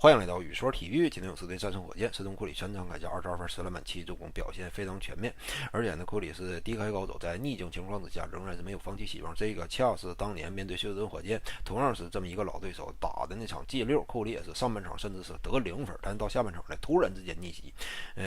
欢迎来到宇说体育。今天勇士队战胜火箭，斯通库里全场开加22分，10篮板7助攻，表现非常全面。而且呢，库里是低开高走，在逆境情况之下仍然是没有放弃希望。这个恰是当年面对休斯顿火箭，同样是这么一个老对手打的那场G6，库里也是上半场甚至是得0分，但是到下半场呢突然之间逆袭，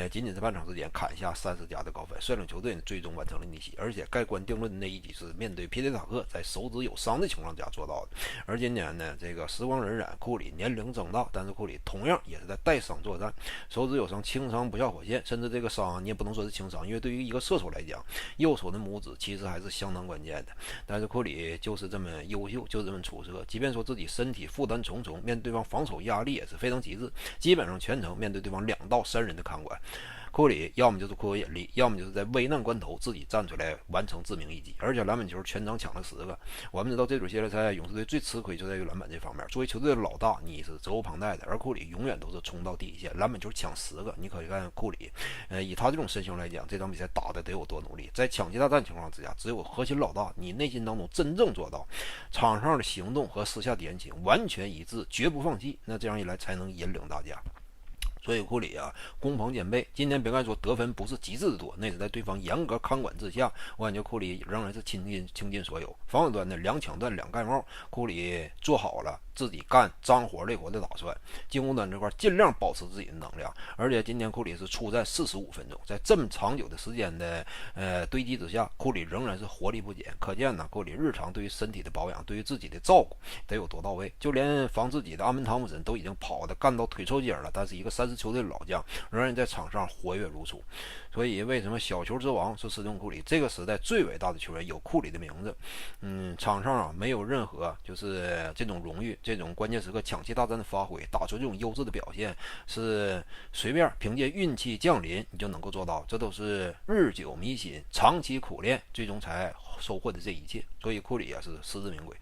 仅仅是半场之间砍下30加的高分，率领球队呢最终完成了逆袭。而且盖棺定论的那一击是面对皮特塔克在手指有伤的情况下做到的。而今年呢，这个时光荏苒，库里年龄增大，但是库里同样也是在带伤作战，手指有伤，轻伤不下火线，甚至这个伤你也不能说是轻伤，因为对于一个射手来讲，右手的拇指其实还是相当关键的。但是库里就是这么优秀，就是这么出色，即便说自己身体负担重重，面对对方防守压力也是非常极致，基本上全程面对对方2到3人的看管。库里要么就是酷有引力，要么就是在危难关头自己站出来完成致命一击，而且篮板球全场抢了10个。我们知道这组系列赛勇士队最吃亏就在于篮板这方面，作为球队的老大，你是责无旁贷的，而库里永远都是冲到第一线，篮板球抢10个。你可以看库里，以他这种身形来讲，这场比赛打的得有多努力。在抢七大战情况之下，只有核心老大，你内心当中真正做到场上的行动和私下言行完全一致，绝不放弃，那这样一来才能引领大家。所以库里啊，攻防兼备。今天别看说得分不是极致的多，那是在对方严格看管之下，我感觉库里仍然是倾尽所有。防守端的2抢断2盖帽，库里做好了自己干脏活累活的打算。进攻端这块尽量保持自己的能量，而且今天库里是出战45分钟，在这么长久的时间的堆积之下，库里仍然是活力不减。可见呢，库里日常对于身体的保养，对于自己的照顾得有多到位。就连防自己的阿门汤普森都已经跑的干到腿抽筋了，但是一个30球队的老将仍然在场上活跃如初。所以为什么小球之王是斯通库里？这个时代最伟大的球员有库里的名字。场上啊没有任何就是这种荣誉，这种关键时刻抢七大战的发挥，打出这种优质的表现，是随便凭借运气降临你就能够做到，这都是日久弥新、长期苦练，最终才收获的这一切。所以库里啊是实至名归。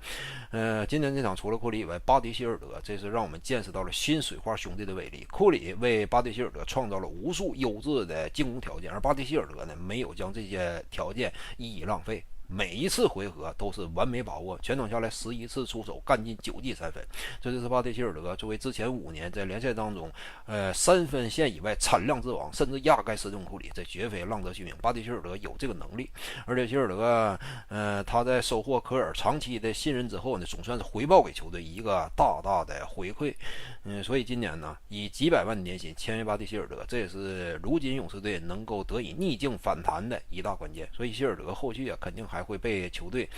今天这场除了库里以外，巴迪希尔德这是让我们见识到了新水花兄弟的威力。库里为巴迪希尔德创造了无数优质的进攻条件，而巴迪希尔德呢没有将这些条件一一浪费。每一次回合都是完美把握，全场下来11次出手，干进9记3分。这就是巴蒂希尔德作为之前5年在联赛当中3分线以外产量之王，甚至压盖斯通库里，这绝非浪得虚名。巴蒂希尔德有这个能力，而且希尔德他在收获科尔长期的信任之后呢，总算是回报给球队一个大大的回馈。所以今年呢，以几百万的年薪签约巴蒂希尔德，这也是如今勇士队能够得以逆境反弹的一大关键。所以希尔德后续啊肯定还会被球队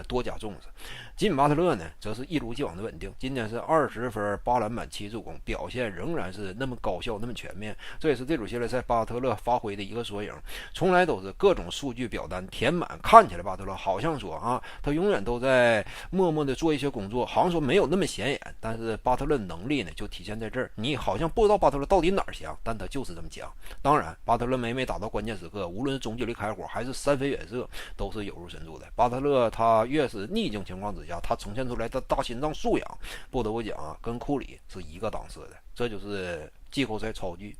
多加重视。吉米巴特勒呢，则是一如既往的稳定，今年是20分8篮板7助攻，表现仍然是那么高效那么全面，这也是这组系列赛巴特勒发挥的一个缩影。从来都是各种数据表单填满，看起来巴特勒好像说啊，他永远都在默默的做一些工作，好像说没有那么显眼，但是巴特勒能力呢就体现在这儿，你好像不知道巴特勒到底哪儿强，但他就是这么强。当然巴特勒每打到关键时刻，无论是中距离开火还是3分远射，都是有入深度的。巴特勒他越是逆境情况之下，他呈现出来的大心脏素养，不得不讲啊，跟库里是一个档次的，这就是季后赛超巨。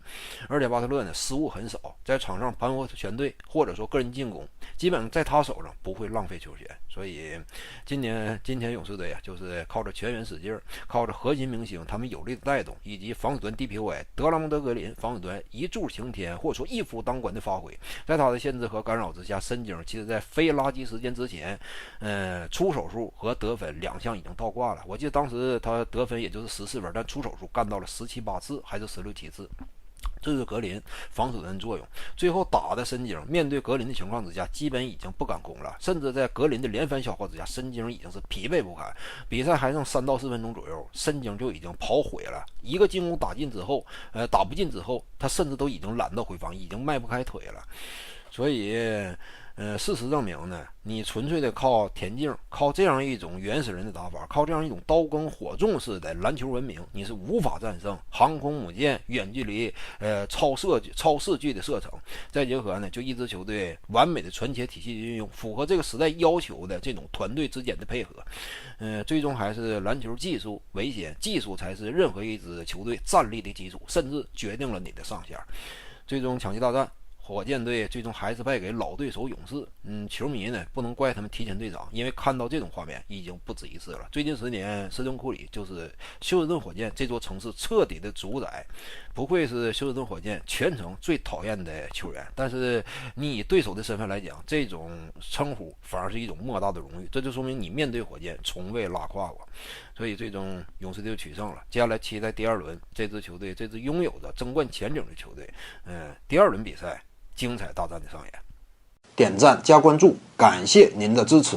而且巴特勒呢失误很少，在场上盘活全队或者说个人进攻，基本上在他手上不会浪费球权。所以今天勇士队啊，就是靠着全员使劲，靠着核心明星他们有力的带动，以及防守端 DPOY 德拉蒙德格林防守端一柱擎天或者说一夫当关的发挥，在他的限制和干扰之下，申京其实在非垃圾时间之前出手数和得分2项已经倒挂了。我记得当时他得分也就是14分，但出手数干到了17、8次还是16、7次。这是格林防守的作用。最后打的申京面对格林的情况之下，基本已经不敢攻了，甚至在格林的连番消耗之下，申京已经是疲惫不堪。比赛还剩3到4分钟左右，申京就已经跑毁了。一个进攻打不进之后，他甚至都已经懒到回防，已经迈不开腿了。所以事实证明呢，你纯粹的靠田径，靠这样一种原始人的打法，靠这样一种刀耕火种式的篮球文明，你是无法战胜航空母舰远距离超视距的射程。再结合呢，就一支球队完美的传切体系的运用，符合这个时代要求的这种团队之间的配合。最终还是篮球技术为先，技术才是任何一支球队战力的基础，甚至决定了你的上限。最终抢七大战火箭队最终还是败给老对手勇士。球迷呢不能怪他们提前退场，因为看到这种画面已经不止一次了。最近10年，斯通库里就是休斯顿火箭这座城市彻底的主宰。不愧是休斯顿火箭全城最讨厌的球员，但是你以对手的身份来讲，这种称呼反而是一种莫大的荣誉。这就说明你面对火箭从未拉胯过。所以最终勇士队取胜了。接下来期待第2轮这支球队，这支拥有着争冠前景的球队，第2轮比赛精彩大战的上演。点赞加关注，感谢您的支持。